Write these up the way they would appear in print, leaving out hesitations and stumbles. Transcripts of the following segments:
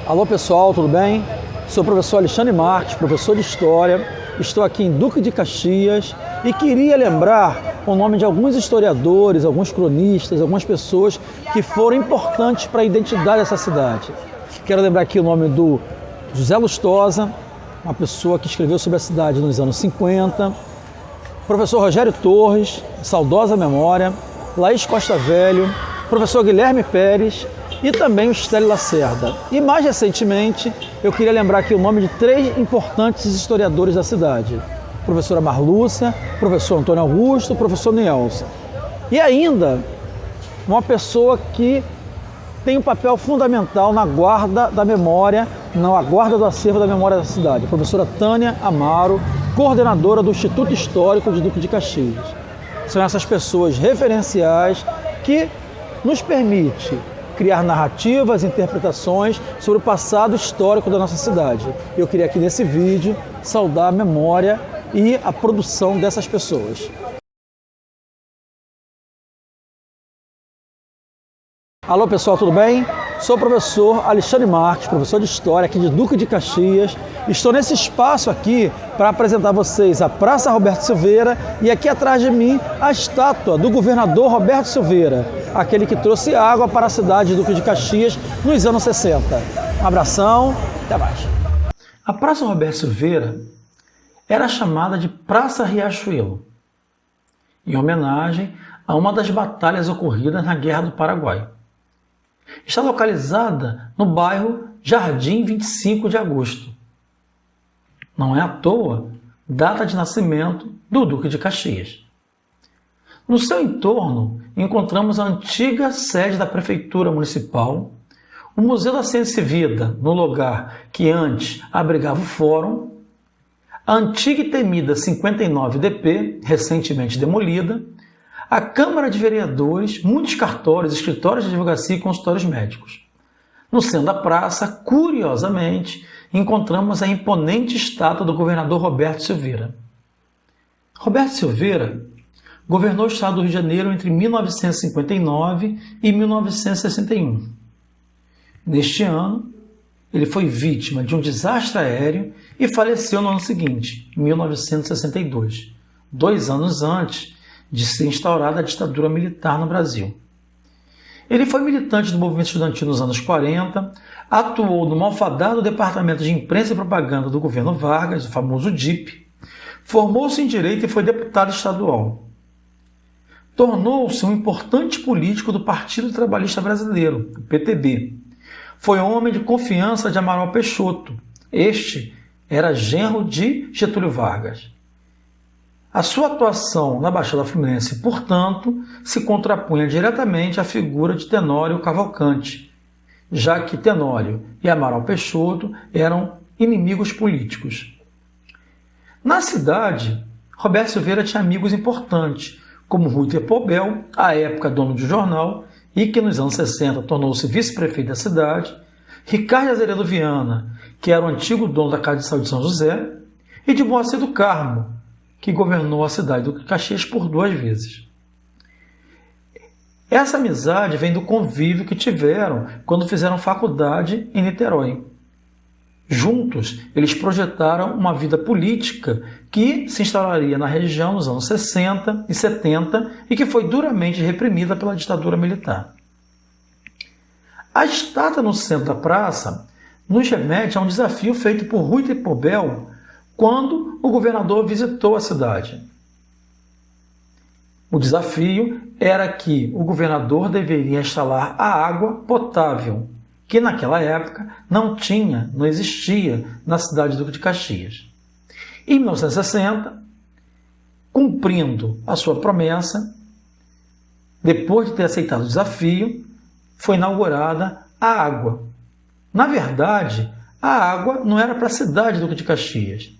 Alô pessoal, tudo bem? Sou o professor Alexandre Marques, professor de História. Estou aqui em Duque de Caxias e queria lembrar o nome de alguns historiadores, alguns cronistas, algumas pessoas que foram importantes para a identidade dessa cidade. Quero lembrar aqui o nome do José Lustosa, uma pessoa que escreveu sobre a cidade nos anos 50, professor Rogério Torres, saudosa memória, Laís Costa Velho, professor Guilherme Pérez e também o Stélio Lacerda. E mais recentemente, eu queria lembrar aqui o nome de 3 importantes historiadores da cidade. Professora Marlúcia, professor Antônio Augusto, professor Nielsen. E ainda, uma pessoa que tem um papel fundamental na guarda da memória, na guarda do acervo da memória da cidade, a professora Tânia Amaro, coordenadora do Instituto Histórico de Duque de Caxias. São essas pessoas referenciais que nos permitem criar narrativas, interpretações sobre o passado histórico da nossa cidade. Eu queria aqui nesse vídeo saudar a memória e a produção dessas pessoas. Alô pessoal, tudo bem? Sou o professor Alexandre Marques, professor de História aqui de Duque de Caxias. Estou nesse espaço aqui para apresentar a vocês a Praça Roberto Silveira e aqui atrás de mim a estátua do governador Roberto Silveira, aquele que trouxe água para a cidade de Duque de Caxias nos anos 60. Um abração, até mais. A Praça Roberto Silveira era chamada de Praça Riachuelo, em homenagem a uma das batalhas ocorridas na Guerra do Paraguai. Está localizada no bairro Jardim 25 de Agosto. Não é à toa data de nascimento do Duque de Caxias. No seu entorno encontramos a antiga sede da Prefeitura Municipal, o Museu da Ciência e Vida, no lugar que antes abrigava o Fórum, a antiga e temida 59DP, recentemente demolida, a Câmara de Vereadores, muitos cartórios, escritórios de advocacia e consultórios médicos. No centro da praça, curiosamente, encontramos a imponente estátua do governador Roberto Silveira. Roberto Silveira governou o estado do Rio de Janeiro entre 1959 e 1961. Neste ano, ele foi vítima de um desastre aéreo e faleceu no ano seguinte, em 1962, 2 anos antes de ser instaurada a ditadura militar no Brasil. Ele foi militante do movimento estudantil nos anos 40, atuou no malfadado Departamento de Imprensa e Propaganda do governo Vargas, o famoso DIP, formou-se em Direito e foi deputado estadual. Tornou-se um importante político do Partido Trabalhista Brasileiro, o PTB. Foi homem de confiança de Amaral Peixoto. Este era genro de Getúlio Vargas. A sua atuação na Baixada Fluminense, portanto, se contrapunha diretamente à figura de Tenório Cavalcante, já que Tenório e Amaral Peixoto eram inimigos políticos. Na cidade, Roberto Silveira tinha amigos importantes, como Rui Tepobel, à época dono de jornal, e que nos anos 60 tornou-se vice-prefeito da cidade, Ricardo Azeredo Viana, que era o antigo dono da Casa de Saúde de São José, e de Moacir do Carmo, que governou a cidade do Caxias por 2 vezes. Essa amizade vem do convívio que tiveram quando fizeram faculdade em Niterói. Juntos, eles projetaram uma vida política que se instalaria na região nos anos 60 e 70 e que foi duramente reprimida pela ditadura militar. A estátua no centro da praça nos remete a um desafio feito por Rui Tepobel quando o governador visitou a cidade. O desafio era que o governador deveria instalar a água potável, que naquela época não existia na cidade do Duque de Caxias. Em 1960, cumprindo a sua promessa, depois de ter aceitado o desafio, foi inaugurada a água. Na verdade, a água não era para a cidade do Duque de Caxias.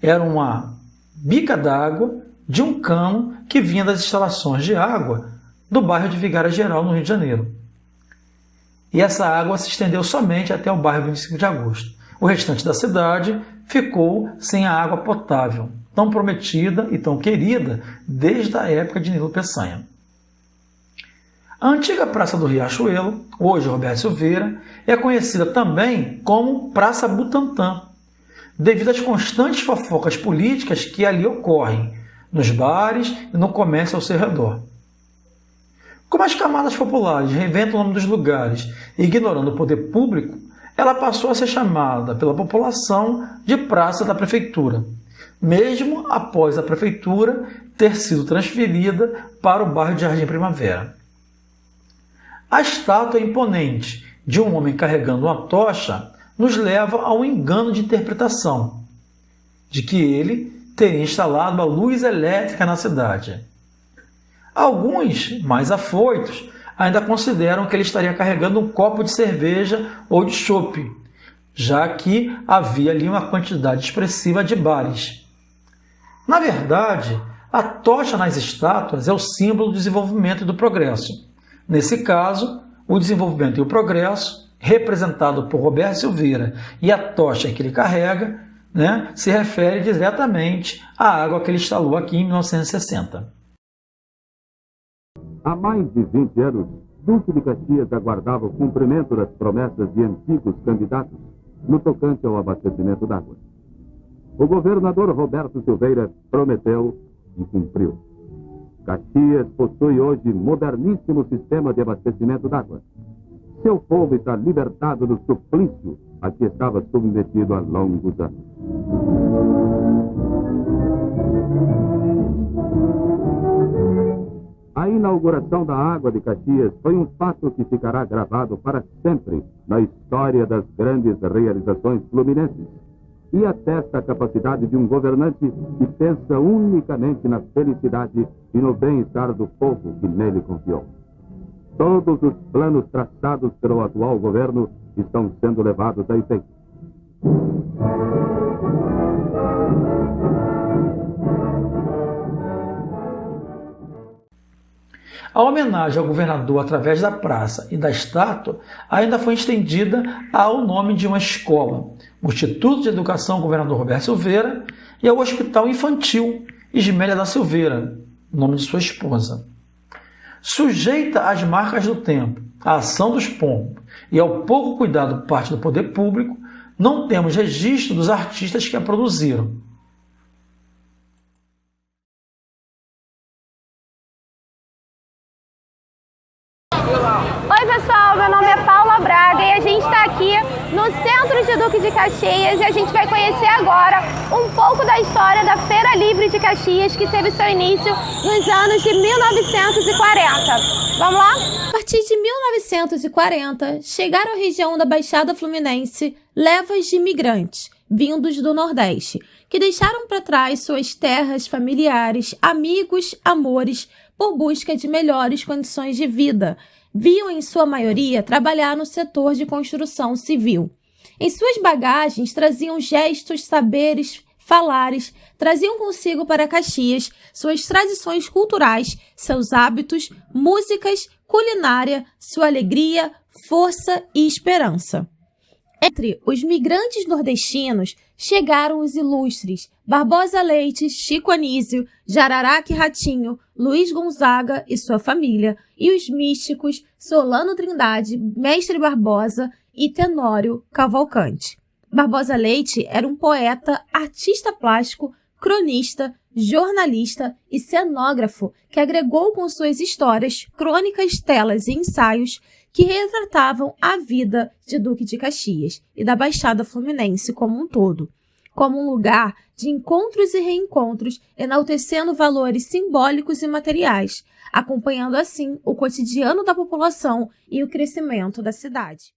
Era uma bica d'água de um cano que vinha das instalações de água do bairro de Vigária Geral, no Rio de Janeiro. E essa água se estendeu somente até o bairro 25 de Agosto. O restante da cidade ficou sem a água potável, tão prometida e tão querida desde a época de Nilo Peçanha. A antiga Praça do Riachuelo, hoje Roberto Silveira, é conhecida também como Praça Butantã, devido às constantes fofocas políticas que ali ocorrem, nos bares e no comércio ao seu redor. Como as camadas populares reinventam o nome dos lugares, ignorando o poder público, ela passou a ser chamada pela população de Praça da Prefeitura, mesmo após a prefeitura ter sido transferida para o bairro de Jardim Primavera. A estátua imponente de um homem carregando uma tocha nos leva a um engano de interpretação, de que ele teria instalado a luz elétrica na cidade. Alguns, mais afoitos, ainda consideram que ele estaria carregando um copo de cerveja ou de chope, já que havia ali uma quantidade expressiva de bares. Na verdade, a tocha nas estátuas é o símbolo do desenvolvimento e do progresso. Nesse caso, o desenvolvimento e o progresso, representado por Roberto Silveira, e a tocha que ele carrega, se refere diretamente à água que ele instalou aqui em 1960. Há mais de 20 anos, Duque de Caxias aguardava o cumprimento das promessas de antigos candidatos no tocante ao abastecimento d'água. O governador Roberto Silveira prometeu e cumpriu. Caxias possui hoje moderníssimo sistema de abastecimento d'água. Seu povo está libertado do suplício a que estava submetido há longos anos. A inauguração da água de Caxias foi um fato que ficará gravado para sempre na história das grandes realizações fluminenses e atesta a capacidade de um governante que pensa unicamente na felicidade e no bem-estar do povo que nele confiou. Todos os planos traçados pelo atual governo estão sendo levados a efeito. A homenagem ao governador através da praça e da estátua ainda foi estendida ao nome de uma escola, o Instituto de Educação Governador Roberto Silveira, e ao Hospital Infantil Ismélia da Silveira, nome de sua esposa. Sujeita às marcas do tempo, à ação dos pombos e ao pouco cuidado por parte do poder público, não temos registro dos artistas que a produziram. Oi pessoal, meu nome é Paula Braga e a gente está aqui no centro de Duque de Caxias e a gente vai conhecer agora um pouco da história da Feira Livre de Caxias, que teve seu início nos anos de 1940. Vamos lá? A partir de 1940, chegaram à região da Baixada Fluminense levas de imigrantes, vindos do Nordeste, que deixaram para trás suas terras familiares, amigos, amores, por busca de melhores condições de vida. Viam, em sua maioria, trabalhar no setor de construção civil. Em suas bagagens traziam gestos, saberes, falares, traziam consigo para Caxias suas tradições culturais, seus hábitos, músicas, culinária, sua alegria, força e esperança. Entre os migrantes nordestinos chegaram os ilustres Barbosa Leite, Chico Anísio, Jararaca e Ratinho, Luiz Gonzaga e sua família, e os místicos Solano Trindade, Mestre Barbosa e Tenório Cavalcante. Barbosa Leite era um poeta, artista plástico, cronista, jornalista e cenógrafo que agregou com suas histórias, crônicas, telas e ensaios que retratavam a vida de Duque de Caxias e da Baixada Fluminense como um todo, como um lugar de encontros e reencontros, enaltecendo valores simbólicos e materiais, acompanhando assim o cotidiano da população e o crescimento da cidade.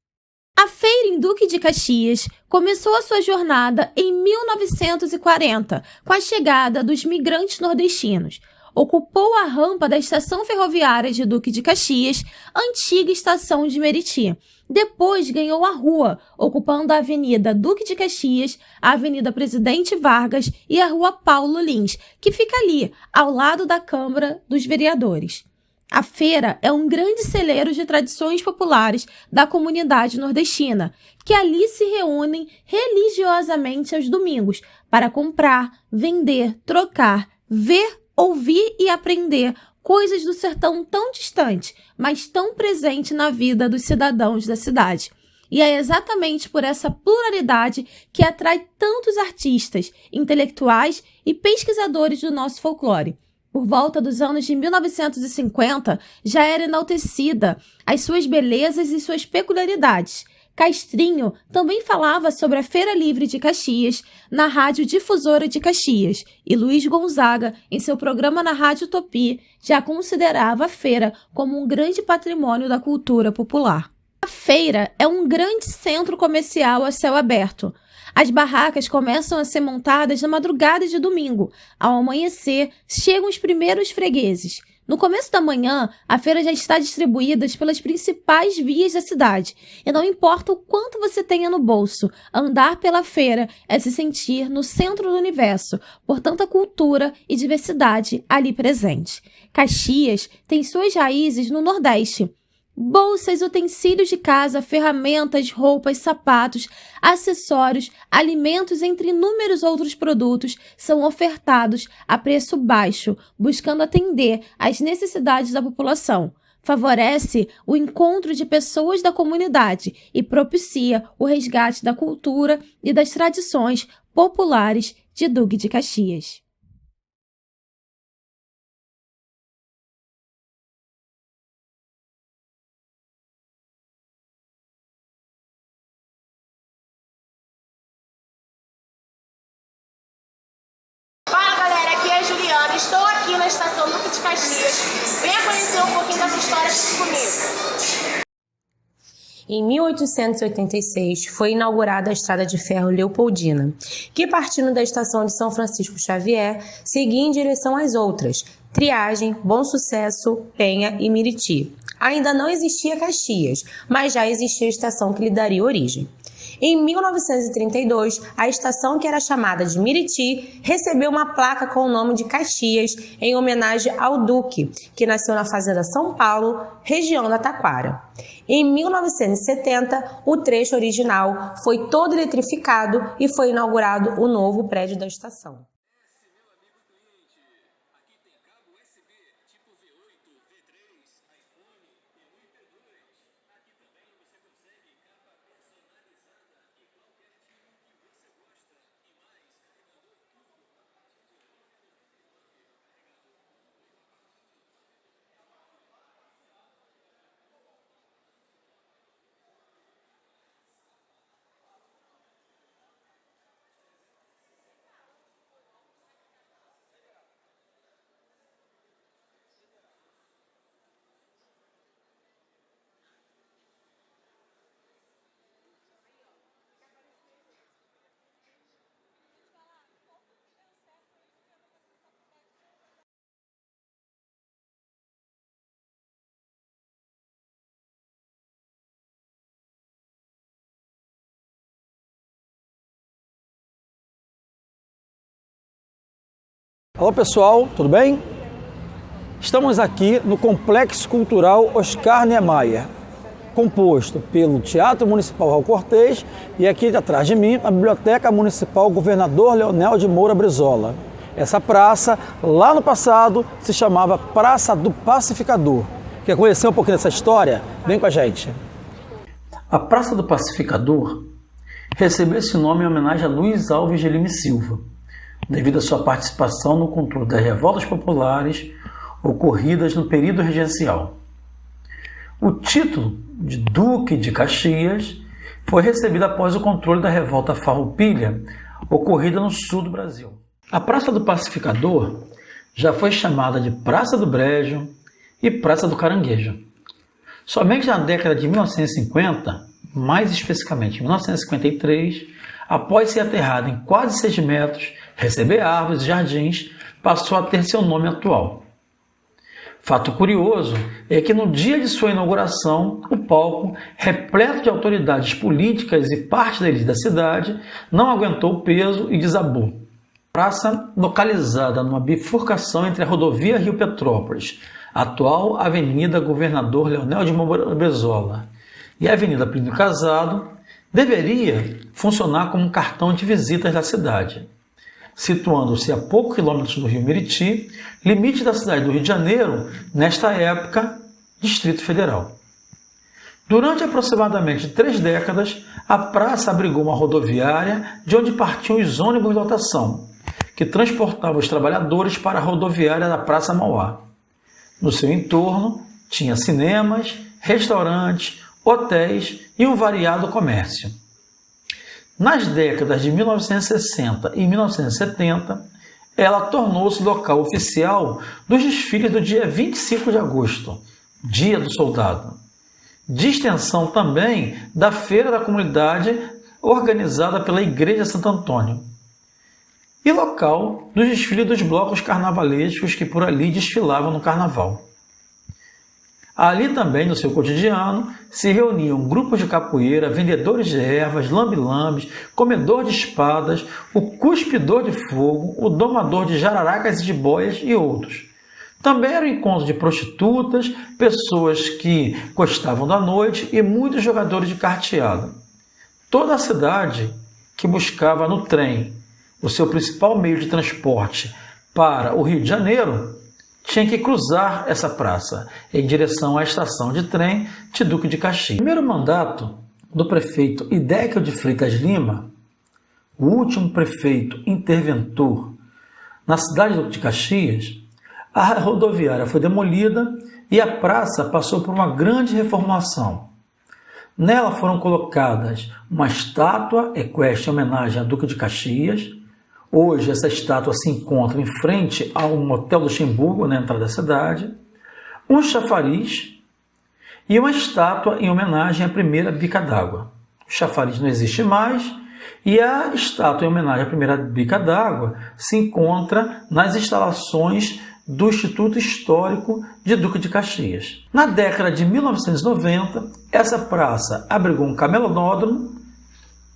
A feira em Duque de Caxias começou a sua jornada em 1940, com a chegada dos migrantes nordestinos. Ocupou a rampa da estação ferroviária de Duque de Caxias, antiga estação de Meriti. Depois ganhou a rua, ocupando a Avenida Duque de Caxias, a Avenida Presidente Vargas e a Rua Paulo Lins, que fica ali, ao lado da Câmara dos Vereadores. A feira é um grande celeiro de tradições populares da comunidade nordestina, que ali se reúnem religiosamente aos domingos para comprar, vender, trocar, ver, ouvir e aprender coisas do sertão tão distante, mas tão presente na vida dos cidadãos da cidade. E é exatamente por essa pluralidade que atrai tantos artistas, intelectuais e pesquisadores do nosso folclore. Por volta dos anos de 1950, já era enaltecida as suas belezas e suas peculiaridades. Castrinho também falava sobre a Feira Livre de Caxias na Rádio Difusora de Caxias, e Luiz Gonzaga, em seu programa na Rádio Tupi, já considerava a feira como um grande patrimônio da cultura popular. A feira é um grande centro comercial a céu aberto. As barracas começam a ser montadas na madrugada de domingo. Ao amanhecer, chegam os primeiros fregueses. No começo da manhã, a feira já está distribuída pelas principais vias da cidade. E não importa o quanto você tenha no bolso, andar pela feira é se sentir no centro do universo, por tanta cultura e diversidade ali presente. Caxias tem suas raízes no Nordeste. Bolsas, utensílios de casa, ferramentas, roupas, sapatos, acessórios, alimentos, entre inúmeros outros produtos, são ofertados a preço baixo, buscando atender às necessidades da população. Favorece o encontro de pessoas da comunidade e propicia o resgate da cultura e das tradições populares de Duque de Caxias. Estou aqui na estação Duque de Caxias. Venha conhecer um pouquinho dessa história aqui comigo. Em 1886, foi inaugurada a Estrada de Ferro Leopoldina, que partindo da estação de São Francisco Xavier, seguia em direção às outras, Triagem, Bom Sucesso, Penha e Miriti. Ainda não existia Caxias, mas já existia a estação que lhe daria origem. Em 1932, a estação, que era chamada de Miriti, recebeu uma placa com o nome de Caxias, em homenagem ao Duque, que nasceu na Fazenda São Paulo, região da Taquara. Em 1970, o trecho original foi todo eletrificado e foi inaugurado o novo prédio da estação. Olá pessoal, tudo bem? Estamos aqui no Complexo Cultural Oscar Niemeyer, composto pelo Teatro Municipal Raul Cortez e aqui atrás de mim a Biblioteca Municipal Governador Leonel de Moura Brizola. Essa praça, lá no passado, se chamava Praça do Pacificador. Quer conhecer um pouquinho dessa história? Vem com a gente. A Praça do Pacificador recebeu esse nome em homenagem a Luiz Alves de Lima e Silva, devido à sua participação no controle das revoltas populares ocorridas no período regencial. O título de Duque de Caxias foi recebido após o controle da revolta farroupilha ocorrida no sul do Brasil. A Praça do Pacificador já foi chamada de Praça do Brejo e Praça do Caranguejo. Somente na década de 1950, mais especificamente em 1953, após ser aterrada em quase 6 metros, receber árvores e jardins, passou a ter seu nome atual. Fato curioso é que no dia de sua inauguração, o palco, repleto de autoridades políticas e parte da elite da cidade, não aguentou o peso e desabou. Praça localizada numa bifurcação entre a rodovia Rio Petrópolis, atual Avenida Governador Leonel de Moura Brizola, e a Avenida Plínio Casado, deveria funcionar como um cartão de visitas da cidade. situando-se a poucos quilômetros do rio Meriti, limite da cidade do Rio de Janeiro, nesta época, Distrito Federal. Durante aproximadamente 3 décadas, a praça abrigou uma rodoviária de onde partiam os ônibus de lotação, que transportavam os trabalhadores para a rodoviária da Praça Mauá. No seu entorno, tinha cinemas, restaurantes, hotéis e um variado comércio. Nas décadas de 1960 e 1970, ela tornou-se local oficial dos desfiles do dia 25 de agosto, Dia do Soldado. De extensão também da Feira da Comunidade, organizada pela Igreja Santo Antônio. E local dos desfiles dos blocos carnavalescos que por ali desfilavam no carnaval. Ali também, no seu cotidiano, se reuniam grupos de capoeira, vendedores de ervas, lambe-lambes, comedor de espadas, o cuspidor de fogo, o domador de jararacas e de boias e outros. Também era o encontro de prostitutas, pessoas que gostavam da noite e muitos jogadores de carteado. Toda a cidade que buscava no trem o seu principal meio de transporte para o Rio de Janeiro tinha que cruzar essa praça em direção à estação de trem de Duque de Caxias. No primeiro mandato do prefeito Idéquio de Freitas Lima, o último prefeito interventor na cidade de Duque de Caxias, a rodoviária foi demolida e a praça passou por uma grande reformulação. Nela foram colocadas uma estátua equestre em homenagem a Duque de Caxias. Hoje essa estátua se encontra em frente ao Hotel Luxemburgo, na entrada da cidade, um chafariz e uma estátua em homenagem à primeira bica d'água. O chafariz não existe mais e a estátua em homenagem à primeira bica d'água se encontra nas instalações do Instituto Histórico de Duque de Caxias. Na década de 1990, essa praça abrigou um camelódromo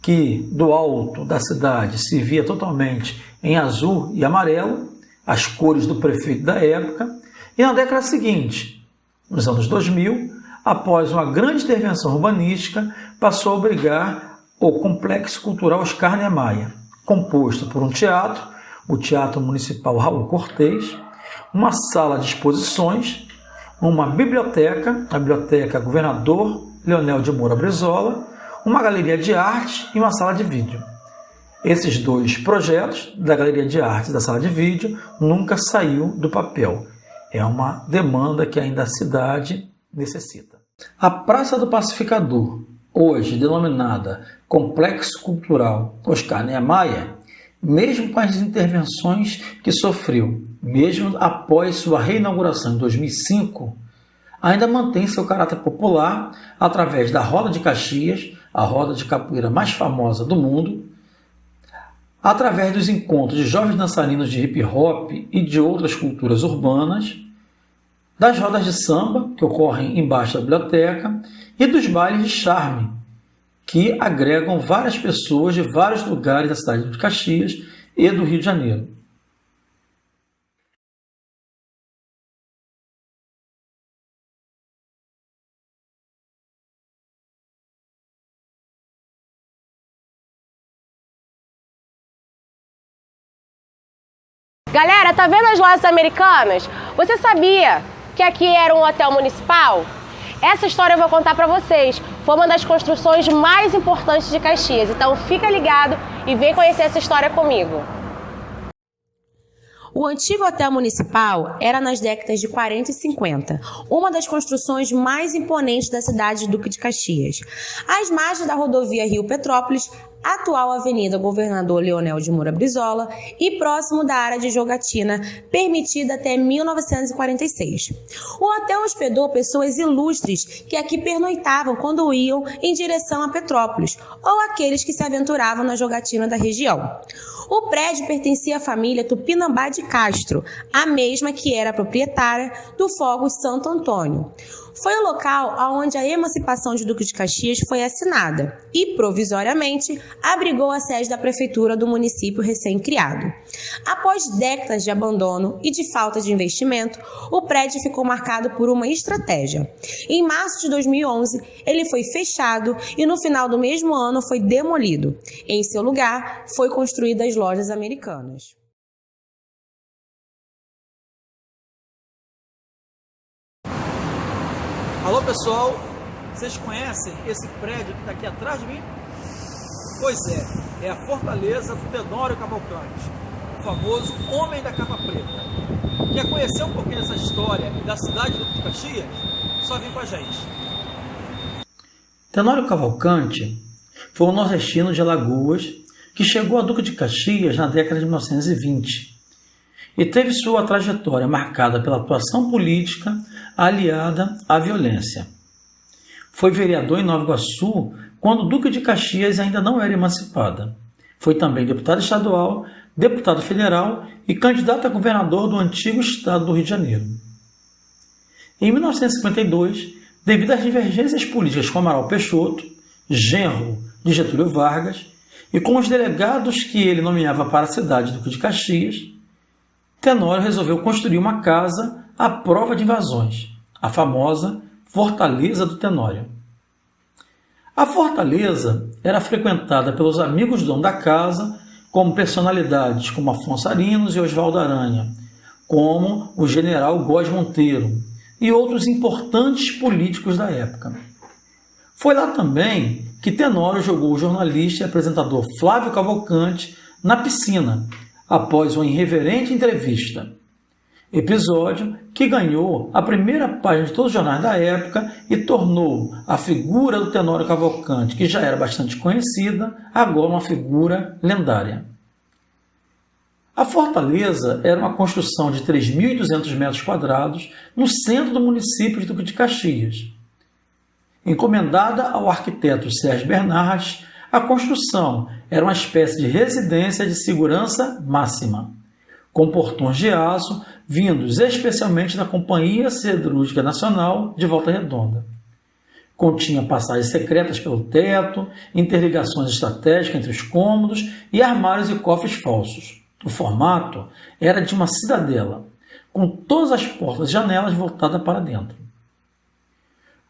que do alto da cidade se via totalmente em azul e amarelo, as cores do prefeito da época, e na década seguinte, nos anos 2000, após uma grande intervenção urbanística, passou a abrigar o Complexo Cultural Oscar Niemeyer, composto por um teatro, o Teatro Municipal Raul Cortez, uma sala de exposições, uma biblioteca, a Biblioteca Governador Leonel de Moura Brizola, uma galeria de arte e uma sala de vídeo. Esses 2 projetos, da galeria de arte e da sala de vídeo, nunca saiu do papel. É uma demanda que ainda a cidade necessita. A Praça do Pacificador, hoje denominada Complexo Cultural Oscar Niemeyer, mesmo com as intervenções que sofreu, mesmo após sua reinauguração em 2005, ainda mantém seu caráter popular através da Roda de Caxias, a roda de capoeira mais famosa do mundo, através dos encontros de jovens dançarinos de hip hop e de outras culturas urbanas, das rodas de samba, que ocorrem embaixo da biblioteca, e dos bailes de charme, que agregam várias pessoas de vários lugares da cidade de Caxias e do Rio de Janeiro. Galera, tá vendo as lojas americanas? Você sabia que aqui era um hotel municipal? Essa história eu vou contar pra vocês. Foi uma das construções mais importantes de Caxias. Então fica ligado e vem conhecer essa história comigo. O antigo hotel municipal era nas décadas de 40 e 50, uma das construções mais imponentes da cidade de Duque de Caxias. Às margens da rodovia Rio-Petrópolis, atual Avenida Governador Leonel de Moura Brizola e próximo da área de jogatina, permitida até 1946. O hotel hospedou pessoas ilustres que aqui pernoitavam quando iam em direção a Petrópolis, ou aqueles que se aventuravam na jogatina da região. O prédio pertencia à família Tupinambá de Castro, a mesma que era proprietária do Fogo Santo Antônio. Foi o local onde a emancipação de Duque de Caxias foi assinada e, provisoriamente, abrigou a sede da prefeitura do município recém-criado. Após décadas de abandono e de falta de investimento, o prédio ficou marcado por uma estratégia. Em março de 2011, ele foi fechado e no final do mesmo ano foi demolido. Em seu lugar, foi construídas lojas americanas. Alô pessoal, vocês conhecem esse prédio que está aqui atrás de mim? Pois é a Fortaleza do Tenório Cavalcante, o famoso Homem da Capa Preta. Quer conhecer um pouquinho dessa história e da cidade do Duque de Caxias? Só vem com a gente. Tenório Cavalcante foi um nordestino de Alagoas que chegou a Duque de Caxias na década de 1920 e teve sua trajetória marcada pela atuação política aliada à violência. Foi vereador em Nova Iguaçu quando o Duque de Caxias ainda não era emancipada. Foi também deputado estadual, deputado federal e candidato a governador do antigo estado do Rio de Janeiro. Em 1952, devido às divergências políticas com Amaral Peixoto, genro de Getúlio Vargas, e com os delegados que ele nomeava para a cidade do Duque de Caxias, Tenório resolveu construir uma casa à prova de invasões, a famosa Fortaleza do Tenório. A fortaleza era frequentada pelos amigos do dono da casa, como personalidades como Afonso Arinos e Oswaldo Aranha, como o general Góes Monteiro e outros importantes políticos da época. Foi lá também que Tenório jogou o jornalista e apresentador Flávio Cavalcante na piscina, após uma irreverente entrevista. Episódio que ganhou a primeira página de todos os jornais da época e tornou a figura do Tenório Cavalcante, que já era bastante conhecida, agora uma figura lendária. A fortaleza era uma construção de 3.200 metros quadrados no centro do município de Duque de Caxias. Encomendada ao arquiteto Sérgio Bernardes, a construção era uma espécie de residência de segurança máxima, com portões de aço vindos especialmente da Companhia Siderúrgica Nacional de Volta Redonda. Continha passagens secretas pelo teto, interligações estratégicas entre os cômodos e armários e cofres falsos. O formato era de uma cidadela, com todas as portas e janelas voltadas para dentro.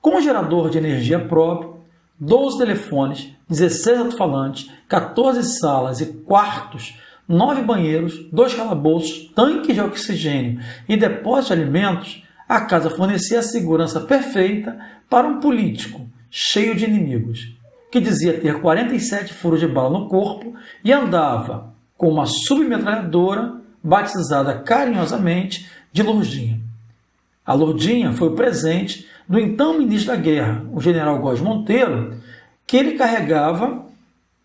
Com um gerador de energia próprio, 12 telefones, 16 alto-falantes, 14 salas e quartos, 9 banheiros, 2 calabouços, tanques de oxigênio e depósito de alimentos, a casa fornecia a segurança perfeita para um político cheio de inimigos, que dizia ter 47 furos de bala no corpo e andava com uma submetralhadora batizada carinhosamente de Lourdinha. A Lourdinha foi o presente do então ministro da Guerra, o general Góes Monteiro, que ele carregava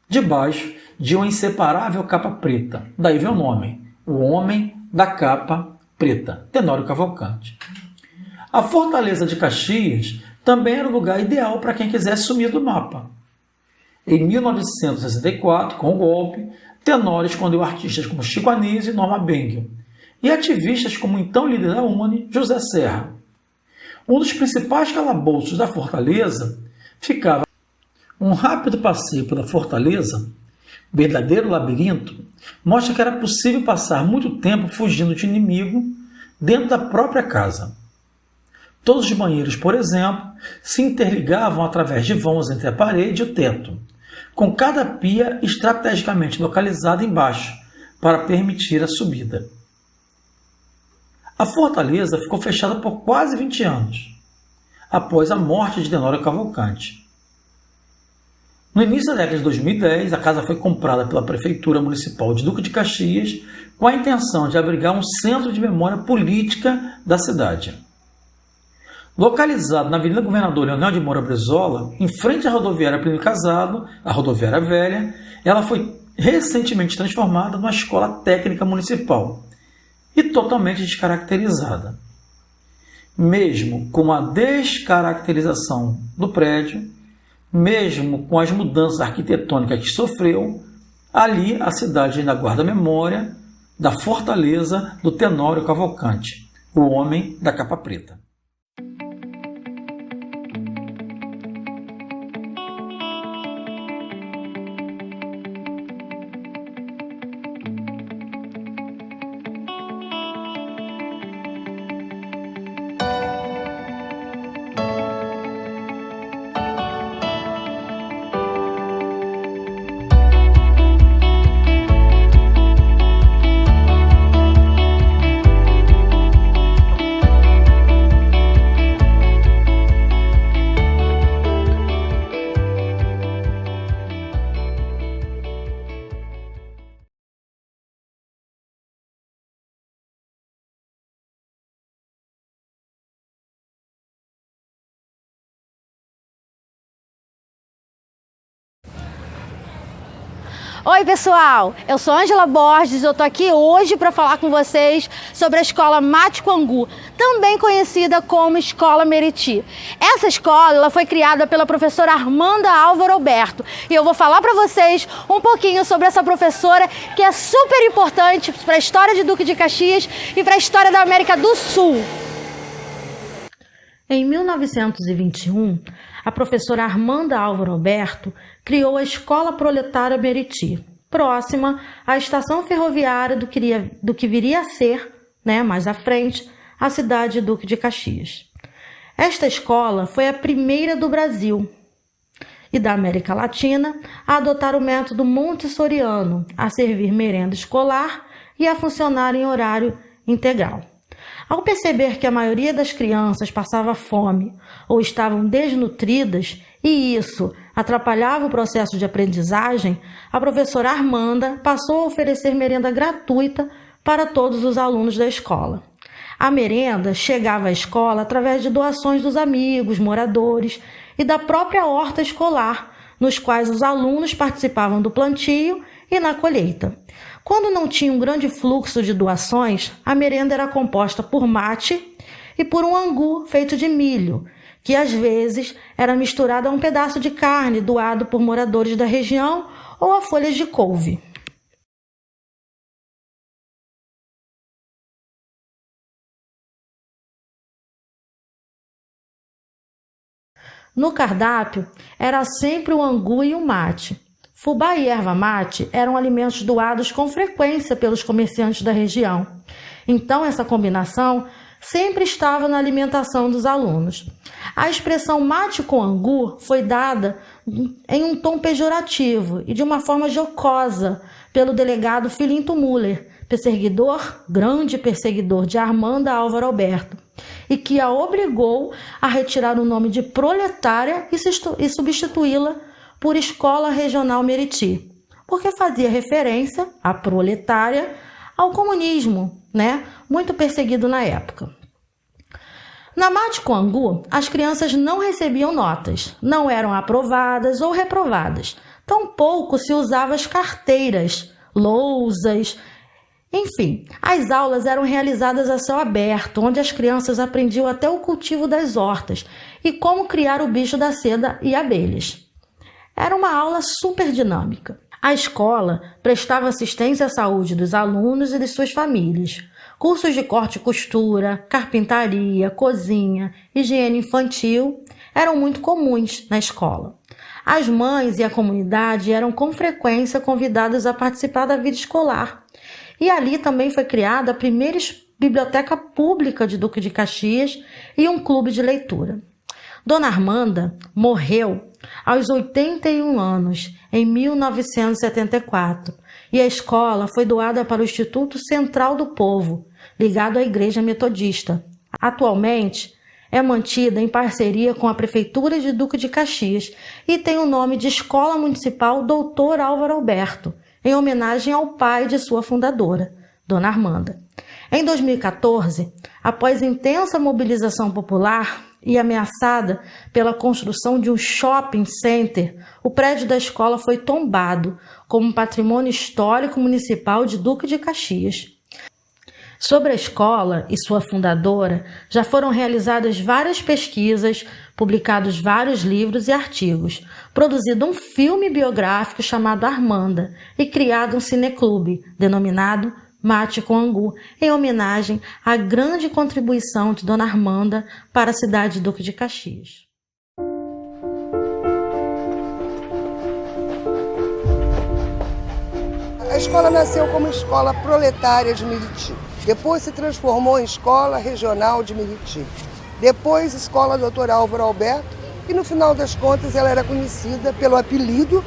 debaixo de uma inseparável capa preta. Daí vem o nome, o Homem da Capa Preta, Tenório Cavalcante. A Fortaleza de Caxias também era o lugar ideal para quem quisesse sumir do mapa. Em 1964, com o golpe, Tenório escondeu artistas como Chico Anísio e Norma Bengel, e ativistas como o então líder da UNE, José Serra. Um dos principais calabouços da Fortaleza ficava um rápido passeio pela Fortaleza, verdadeiro labirinto, mostra que era possível passar muito tempo fugindo de inimigo dentro da própria casa. Todos os banheiros, por exemplo, se interligavam através de vãos entre a parede e o teto, com cada pia estrategicamente localizada embaixo, para permitir a subida. A fortaleza ficou fechada por quase 20 anos, após a morte de Tenório Cavalcante. No início da década de 2010, a casa foi comprada pela Prefeitura Municipal de Duque de Caxias com a intenção de abrigar um centro de memória política da cidade. Localizado na Avenida Governador Leonel de Moura Brizola, em frente à rodoviária Plínio Casado, a rodoviária velha, ela foi recentemente transformada numa escola técnica municipal e totalmente descaracterizada. Mesmo com a descaracterização do prédio, mesmo com as mudanças arquitetônicas que sofreu, ali a cidade ainda guarda a memória da fortaleza do Tenório Cavalcante, o Homem da Capa Preta. Oi pessoal, eu sou Ângela Borges, eu tô aqui hoje para falar com vocês sobre a escola Mate com Angu, também conhecida como Escola Meriti. Essa escola ela foi criada pela professora Armanda Álvaro Alberto e eu vou falar para vocês um pouquinho sobre essa professora que é super importante para a história de Duque de Caxias e para a história da América do Sul. Em 1921, a professora Armanda Álvaro Alberto criou a Escola Proletária Meriti, próxima à estação ferroviária do que viria a ser, mais à frente, a cidade de Duque de Caxias. Esta escola foi a primeira do Brasil e da América Latina a adotar o método montessoriano, a servir merenda escolar e a funcionar em horário integral. Ao perceber que a maioria das crianças passava fome ou estavam desnutridas e isso atrapalhava o processo de aprendizagem, a professora Armanda passou a oferecer merenda gratuita para todos os alunos da escola. A merenda chegava à escola através de doações dos amigos, moradores e da própria horta escolar, nos quais os alunos participavam do plantio e na colheita. Quando não tinha um grande fluxo de doações, a merenda era composta por mate e por um angu feito de milho, que às vezes era misturado a um pedaço de carne doado por moradores da região ou a folhas de couve. No cardápio, era sempre o angu e o mate. Fubá e erva mate eram alimentos doados com frequência pelos comerciantes da região. Então, essa combinação sempre estava na alimentação dos alunos. A expressão mate com angu foi dada em um tom pejorativo e de uma forma jocosa pelo delegado Filinto Müller, grande perseguidor de Armanda Álvaro Alberto, e que a obrigou a retirar o nome de proletária e substituí-la por Escola Regional Meriti, porque fazia referência, a proletária, ao comunismo, muito perseguido na época. Na Mate com Angu, as crianças não recebiam notas, não eram aprovadas ou reprovadas, tampouco se usavam as carteiras, lousas, enfim, as aulas eram realizadas a céu aberto, onde as crianças aprendiam até o cultivo das hortas e como criar o bicho da seda e abelhas. Era uma aula super dinâmica. A escola prestava assistência à saúde dos alunos e de suas famílias. Cursos de corte e costura, carpintaria, cozinha, higiene infantil eram muito comuns na escola. As mães e a comunidade eram com frequência convidadas a participar da vida escolar. E ali também foi criada a primeira biblioteca pública de Duque de Caxias e um clube de leitura. Dona Armanda morreu aos 81 anos, em 1974, e a escola foi doada para o Instituto Central do Povo, ligado à Igreja Metodista. Atualmente, é mantida em parceria com a Prefeitura de Duque de Caxias e tem o nome de Escola Municipal Dr. Álvaro Alberto, em homenagem ao pai de sua fundadora, Dona Armanda. Em 2014, após intensa mobilização popular e ameaçada pela construção de um shopping center, o prédio da escola foi tombado como patrimônio histórico municipal de Duque de Caxias. Sobre a escola e sua fundadora, já foram realizadas várias pesquisas, publicados vários livros e artigos, produzido um filme biográfico chamado Armanda e criado um cineclube, denominado Mate com Angu, em homenagem à grande contribuição de Dona Armanda para a cidade de Duque de Caxias. A escola nasceu como Escola Proletária de Meriti. Depois se transformou em Escola Regional de Meriti. Depois, Escola Dr. Álvaro Alberto. E no final das contas, ela era conhecida pelo apelido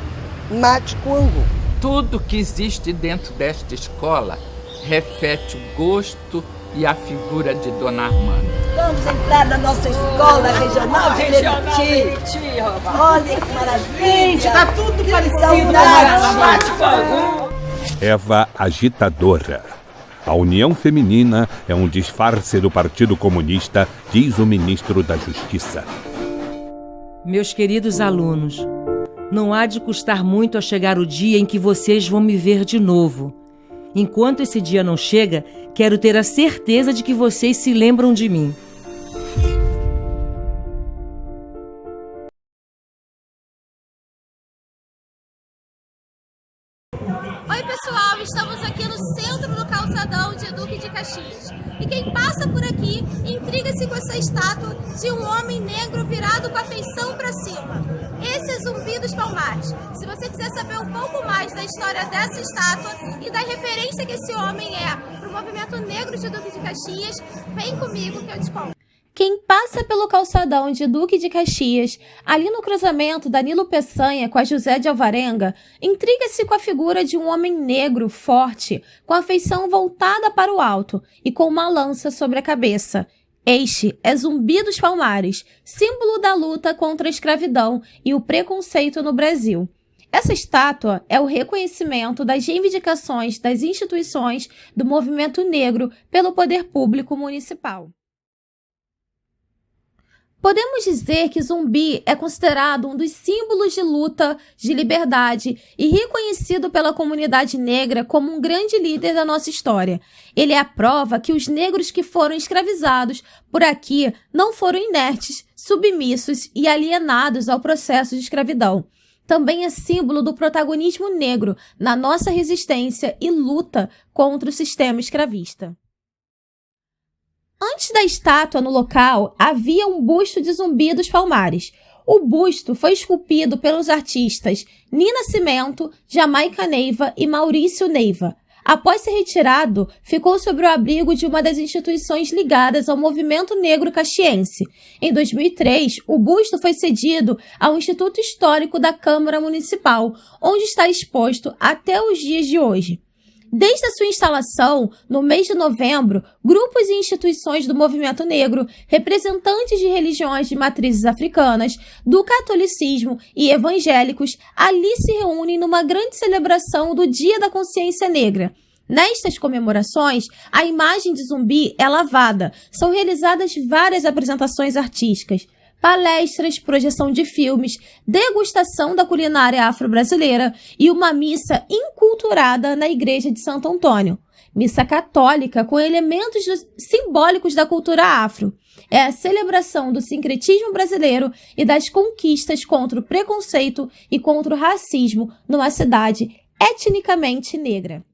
Mate com Angu. Tudo que existe dentro desta escola reflete o gosto e a figura de Dona Armanda. Vamos entrar na nossa Escola Regional de Meriti. Olha que maravilha! Está tudo parecido com Mate com Angu. Eva agitadora. A União Feminina é um disfarce do Partido Comunista, diz o ministro da Justiça. Meus queridos alunos, Não há de custar muito a chegar o dia em que vocês vão me ver de novo. Enquanto esse dia não chega, quero ter a certeza de que vocês se lembram de mim. Oi pessoal, estamos aqui no centro do calçadão de Duque de Caxias. E quem passa por aqui intriga-se com essa estátua de um homem negro virado com a feição para cima. Esse é Zumbi dos Palmares. Se você quiser saber um pouco mais da história dessa estátua e da referência que esse homem é para o movimento negro de Duque de Caxias, vem comigo que eu te conto. Quem passa pelo calçadão de Duque de Caxias, ali no cruzamento da Nilo Peçanha com a José de Alvarenga, intriga-se com a figura de um homem negro, forte, com a feição voltada para o alto e com uma lança sobre a cabeça. Este é Zumbi dos Palmares, símbolo da luta contra a escravidão e o preconceito no Brasil. Essa estátua é o reconhecimento das reivindicações das instituições do movimento negro pelo poder público municipal. Podemos dizer que Zumbi é considerado um dos símbolos de luta, de liberdade e reconhecido pela comunidade negra como um grande líder da nossa história. Ele é a prova que os negros que foram escravizados por aqui não foram inertes, submissos e alienados ao processo de escravidão. Também é símbolo do protagonismo negro na nossa resistência e luta contra o sistema escravista. Antes da estátua no local, havia um busto de Zumbi dos Palmares. O busto foi esculpido pelos artistas Nina Cimento, Jamaica Neiva e Maurício Neiva. Após ser retirado, ficou sob o abrigo de uma das instituições ligadas ao movimento negro caxiense. Em 2003, o busto foi cedido ao Instituto Histórico da Câmara Municipal, onde está exposto até os dias de hoje. Desde a sua instalação, no mês de novembro, grupos e instituições do movimento negro, representantes de religiões de matrizes africanas, do catolicismo e evangélicos, ali se reúnem numa grande celebração do Dia da Consciência Negra. Nestas comemorações, a imagem de Zumbi é lavada. São realizadas várias apresentações artísticas, palestras, projeção de filmes, degustação da culinária afro-brasileira e uma missa inculturada na Igreja de Santo Antônio. Missa católica com elementos simbólicos da cultura afro. É a celebração do sincretismo brasileiro e das conquistas contra o preconceito e contra o racismo numa cidade etnicamente negra.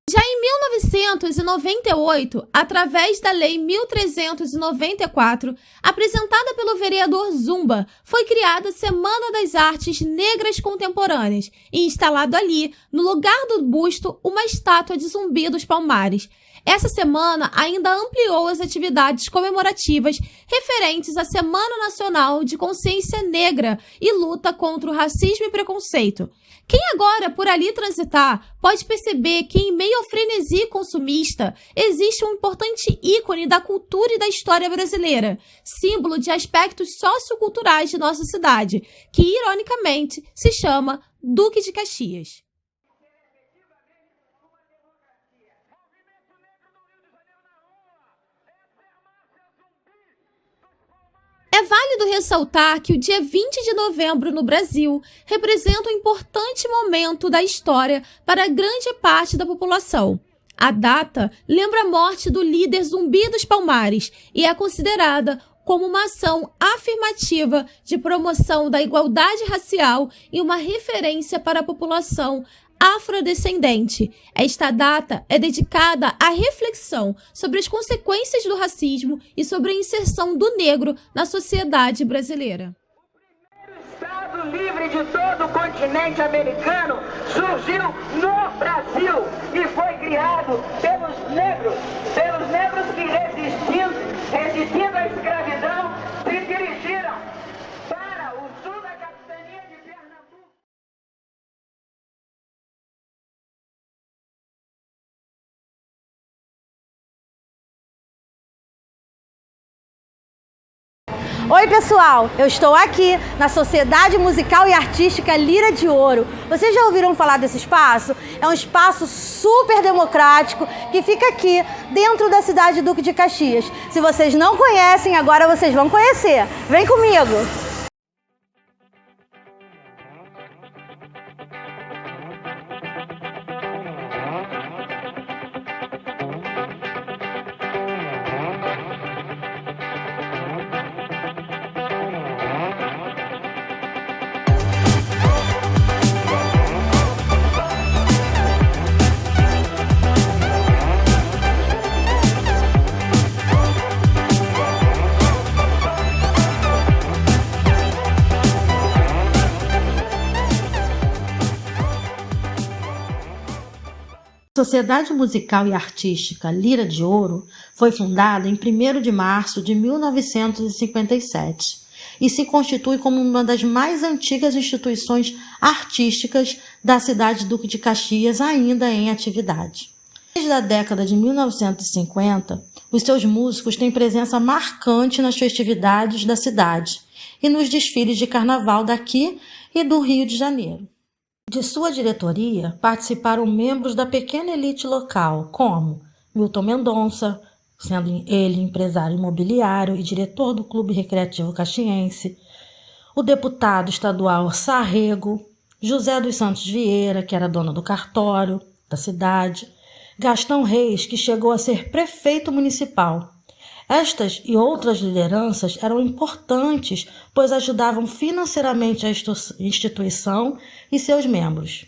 Já em 1998, através da Lei 1394, apresentada pelo vereador Zumba, foi criada a Semana das Artes Negras Contemporâneas e instalado ali, no lugar do busto, uma estátua de Zumbi dos Palmares. Essa semana ainda ampliou as atividades comemorativas referentes à Semana Nacional de Consciência Negra e luta contra o racismo e preconceito. Quem agora por ali transitar pode perceber que em meio ao frenesi consumista existe um importante ícone da cultura e da história brasileira, símbolo de aspectos socioculturais de nossa cidade, que ironicamente se chama Duque de Caxias. É válido ressaltar que o dia 20 de novembro no Brasil representa um importante momento da história para grande parte da população. A data lembra a morte do líder Zumbi dos Palmares e é considerada como uma ação afirmativa de promoção da igualdade racial e uma referência para a população afrodescendente. Esta data é dedicada à reflexão sobre as consequências do racismo e sobre a inserção do negro na sociedade brasileira. O Estado livre de todo o continente americano surgiu no Brasil e foi criado pelos negros que resistindo à escravidão, se dirigiram para o sul da capitania de Pernambuco. Oi pessoal, eu estou aqui na Sociedade Musical e Artística Lira de Ouro. Vocês já ouviram falar desse espaço? É um espaço super democrático que fica aqui dentro da cidade de Duque de Caxias. Se vocês não conhecem, agora vocês vão conhecer. Vem comigo! A Sociedade Musical e Artística Lira de Ouro foi fundada em 1º de março de 1957 e se constitui como uma das mais antigas instituições artísticas da cidade de Duque de Caxias, ainda em atividade. Desde a década de 1950, os seus músicos têm presença marcante nas festividades da cidade e nos desfiles de carnaval daqui e do Rio de Janeiro. De sua diretoria participaram membros da pequena elite local, como Milton Mendonça, sendo ele empresário imobiliário e diretor do Clube Recreativo Caxiense, o deputado estadual Sarrego, José dos Santos Vieira, que era dono do cartório da cidade, Gastão Reis, que chegou a ser prefeito municipal. Estas e outras lideranças eram importantes, pois ajudavam financeiramente a instituição e seus membros.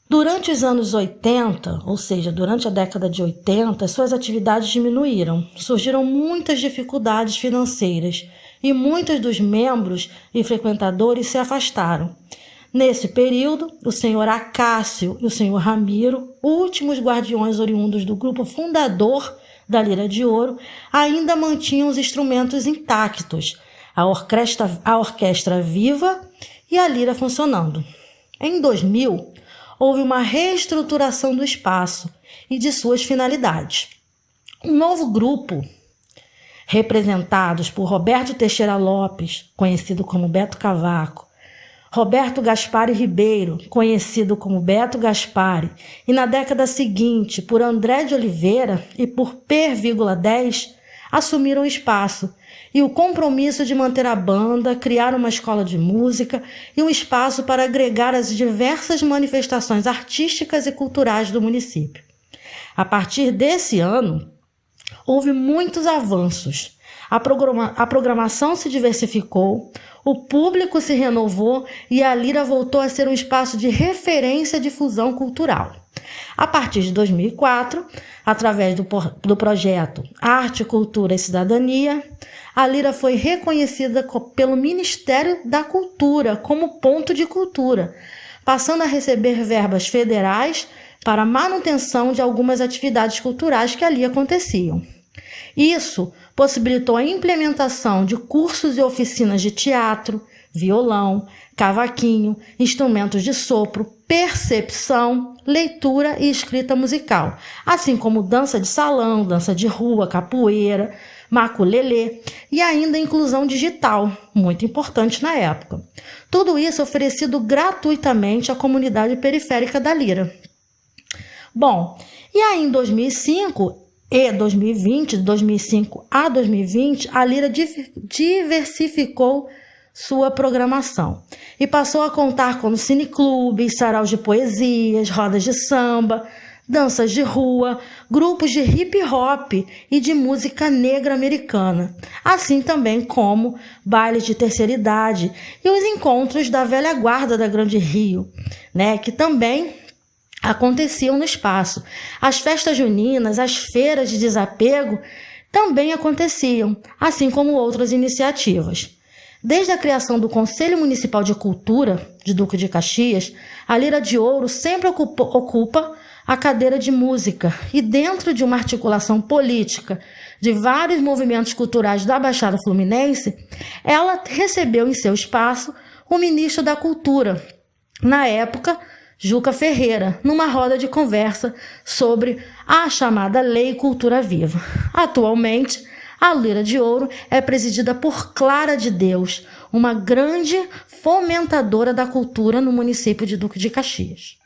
Durante os anos 80, ou seja, durante a década de 80, suas atividades diminuíram. Surgiram muitas dificuldades financeiras e muitos dos membros e frequentadores se afastaram. Nesse período, o senhor Acácio e o senhor Ramiro, últimos guardiões oriundos do grupo fundador da Lira de Ouro, ainda mantinham os instrumentos intactos, a orquestra viva e a lira funcionando. Em 2000, houve uma reestruturação do espaço e de suas finalidades. Um novo grupo, representados por Roberto Teixeira Lopes, conhecido como Beto Cavaco, Roberto Gaspari Ribeiro, conhecido como Beto Gaspari, e na década seguinte por André de Oliveira e por Per,10, assumiram o espaço e o compromisso de manter a banda, criar uma escola de música e um espaço para agregar as diversas manifestações artísticas e culturais do município. A partir desse ano, houve muitos avanços. A programação se diversificou, o público se renovou e a Lira voltou a ser um espaço de referência e difusão cultural. A partir de 2004, através do projeto Arte, Cultura e Cidadania, a Lira foi reconhecida pelo Ministério da Cultura como ponto de cultura, passando a receber verbas federais para a manutenção de algumas atividades culturais que ali aconteciam. Isso possibilitou a implementação de cursos e oficinas de teatro, violão, cavaquinho, instrumentos de sopro, percepção, leitura e escrita musical, assim como dança de salão, dança de rua, capoeira, maculelê e ainda inclusão digital, muito importante na época. Tudo isso oferecido gratuitamente à comunidade periférica da Lira. Bom, e aí em 2005 e 2020, de 2005 a 2020, a Lira diversificou sua programação e passou a contar com cineclubes, saraus de poesias, rodas de samba, danças de rua, grupos de hip hop e de música negra americana, assim também como bailes de terceira idade e os encontros da velha guarda da Grande Rio, que também aconteciam no espaço. As festas juninas, as feiras de desapego também aconteciam, assim como outras iniciativas. Desde a criação do Conselho Municipal de Cultura de Duque de Caxias, a Lira de Ouro sempre ocupa a cadeira de música e dentro de uma articulação política de vários movimentos culturais da Baixada Fluminense, ela recebeu em seu espaço o ministro da Cultura, na época, Juca Ferreira, numa roda de conversa sobre a chamada Lei Cultura Viva. Atualmente, a Lira de Ouro é presidida por Clara de Deus, uma grande fomentadora da cultura no município de Duque de Caxias.